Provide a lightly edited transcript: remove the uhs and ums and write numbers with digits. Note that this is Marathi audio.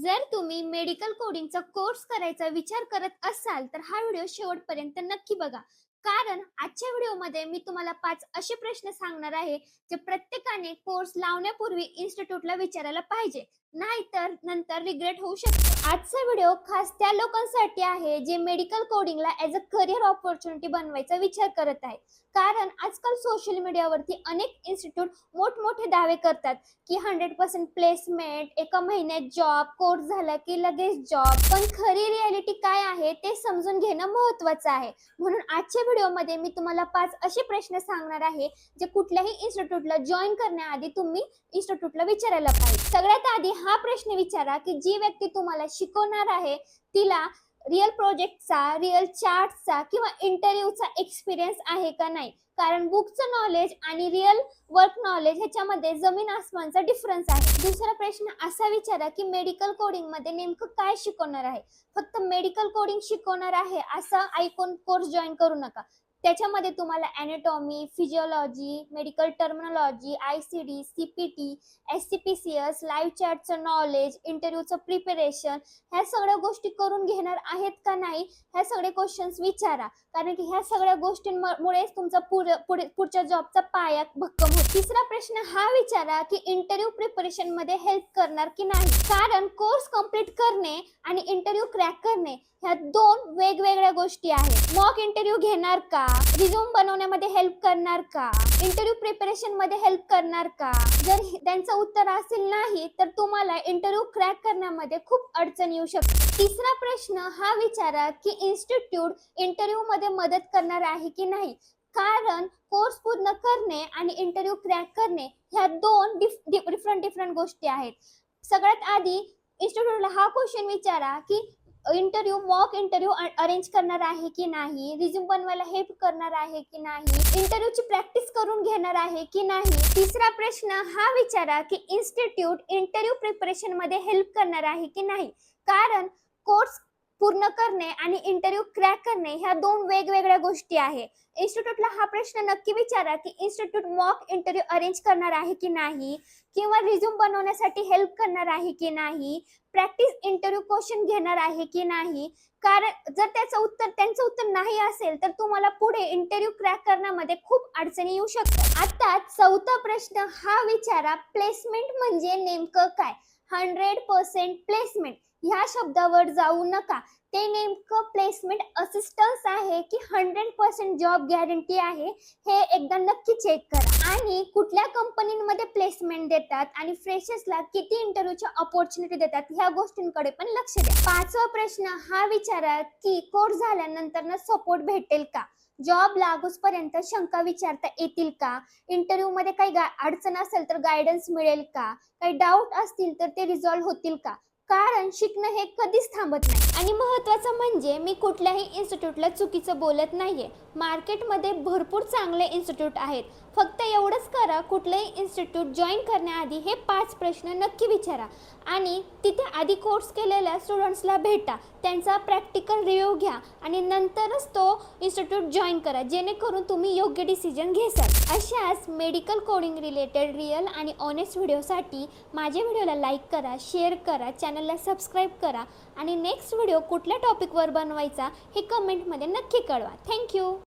जर तुम्ही मेडिकल कोडिंगचा कोर्स करायचा विचार करत असाल तर हा व्हिडिओ शेवटपर्यंत नक्की बघा. कारण आजच्या व्हिडिओमध्ये मी तुम्हाला 5 असे प्रश्न सांगणार आहे जे प्रत्येकाने कोर्स लावण्यापूर्वी इन्स्टिट्यूटला विचारायला पाहिजे, नाहीतर नंतर रिग्रेट होऊ शकतो. आजचा व्हिडिओ खास त्या लोकांसाठी आहे जे मेडिकल कोडिंगला ॲज अ करिअर ऑपॉर्च्युनिटी बनवायचा विचार करत आहेत. कारण आजकाल सोशल मीडियावरती अनेक इन्स्टिट्यूट मोठमोठे दावे करतात की 100% प्लेसमेंट, एका महिन्यात जॉब, कोर्स झाला की लगेच जॉब. पण खरी रियालिटी काय आहे ते समजून घेणं महत्त्वाचं आहे. म्हणून आजच्या व्हिडिओमध्ये मी तुम्हाला 5 असे प्रश्न सांगणार आहे जे कुठल्याही इन्स्टिट्यूटला जॉईन करण्याआधी तुम्ही इन्स्टिट्यूटला विचारायला पाहिजे. सगळ्यात आधी हा प्रश्न विचारा की जी व्यक्ती तुम्हाला शिकवणार आहे तिला रिअल प्रोजेक्टचा, रिअल चार्टचा किंवा इंटरव्ह्यूचा एक्सपिरियन्स आहे का नाही. कारण बुकचं नॉलेज आणि रिअल वर्क नॉलेज ह्याच्यामध्ये जमीन आसमानचा डिफरन्स आहे. दुसरा प्रश्न असा विचारा की मेडिकल कोडिंग मध्ये नेमकं काय शिकवणार आहे. फक्त मेडिकल कोडिंग शिकवणार आहे असं ऐकून कोर्स जॉईन करू नका. त्याच्यामध्ये तुम्हाला anatomy, physiology, medical terminology, ICD, CPT, SCPCS, live चॅटचं नॉलेज, इंटरव्ह्यूचं प्रिपरेशन ह्या सगळ्या गोष्टी करून घेणार आहेत का नाही ह्या सगळे क्वेश्चन्स विचारा. कारण की ह्या सगळ्या गोष्टींमुळेच तुमचा पुढच्या जॉबचा पाया भक्कम होतो. तिसरा प्रश्न हा विचारा की इंटरव्ह्यू प्रिपरेशन मध्ये हेल्प करणार की नाही. कारण कोर्स कंप्लीट करणे आणि इंटरव्ह्यू क्रॅक करणे ह्या 2 वेगवेगळ्या गोष्टी आहेत. मॉक इंटरव्ह्यू घेणार का, रिझ्यूम बनवण्यामध्ये हेल्प करणार का, इंटरव्ह्यू प्रिपरेशन मध्ये हेल्प करणार का. जर त्यांचं उत्तर असेल नाही तर तुम्हाला इंटरव्ह्यू क्रॅक करण्यामध्ये खूप अडचण येऊ शकते. तिसरा प्रश्न हा विचारा की इन्स्टिट्यूट इंटरव्ह्यू मध्ये मदत करणार आहे की नाही. कारण कोर्स पूर्ण करणे आणि इंटरव्ह्यू क्रॅक करणे ह्या 2 डिफरंट गोष्टी आहेत. सगळ्यात आधी इन्स्टिट्यूटला हा क्वेश्चन विचारा की मॉक इंटरव्ह्यू अरेंज करणार आहे की नाही, रिझ्यूम बनवायला हेल्प करणार आहे की नाही, इंटरव्ह्यूची प्रॅक्टिस करून घेणार आहे की नाही. तिसरा प्रश्न हा विचारा की इन्स्टिट्यूट इंटरव्ह्यू प्रिपरेशन मध्ये हेल्प करणार आहे की नाही. कारण कोर्स पूर्ण करणे आणि इंटरव्ह्यू क्रॅक करणे ह्या 2 वेगवेगळ्या गोष्टी आहेत. इन्स्टिट्यूटला हा प्रश्न नक्की विचारा की इन्स्टिट्यूट मॉक इंटरव्ह्यू अरेंज करणार आहे की नाही, किंवा रिझ्यूम बनवण्यासाठी हेल्प करणार आहे की नाही, प्रॅक्टिस इंटरव्ह्यू क्वेश्चन घेणार आहे की नाही. कारण जर त्यांचं उत्तर नाही असेल तर तुम्हाला पुढे इंटरव्ह्यू क्रॅक करण्यामध्ये खूप अडचणी येऊ शकतात. आता चौथा प्रश्न हा विचारा प्लेसमेंट म्हणजे नेमकं काय. 100% प्लेसमेंट ह्या शब्दावर जाऊ नका. ते नेमकं प्लेसमेंट असिस्टन्स आहे की 100% जॉब गॅरंटी आहे हे एकदा नक्की चेक करा. आणि कुठल्या कंपनीमध्ये प्लेसमेंट देतात आणि फ्रेशर्सला किती इंटरव्ह्यूची अपॉर्च्युनिटी देतात ह्या गोष्टींकडे पण लक्ष द्या. पाचवा प्रश्न हा विचारा की कोर्स झाल्यानंतर सपोर्ट भेटेल का. जॉब लागूसपर्यंत शंका विचारता येतील का. इंटरव्ह्यू मध्ये काही अडचण असेल तर गायडन्स मिळेल का. काही डाऊट असतील तर ते रिझॉल्व्ह होतील का. कारण शिकणं हे कधीच थांबत नाही. आणि महत्त्वाचं म्हणजे मी कुठल्याही इन्स्टिट्यूटला चुकीचं बोलत नाहीये. मार्केटमध्ये भरपूर चांगले इन्स्टिट्यूट आहेत. फक्त एवढंच करा, कुठलंही इन्स्टिट्यूट जॉईन करण्याआधी हे 5 प्रश्न नक्की विचारा आणि तिथे आधी कोर्स केलेल्या स्टुडंट्सला भेटा, त्यांचा प्रॅक्टिकल रिव्ह्यू घ्या आणि नंतरच तो इन्स्टिट्यूट जॉईन करा, जेणेकरून तुम्ही योग्य डिसिजन घेसाल. अशाच मेडिकल कोडिंग रिलेटेड रिअल आणि ऑनेस्ट व्हिडिओसाठी माझ्या व्हिडिओला लाईक करा, शेअर करा, चॅनलला सबस्क्राईब करा आणि नेक्स्ट व्हिडिओ कुठल्या टॉपिकवर बनवायचा हे कमेंटमध्ये नक्की कळवा. थँक्यू.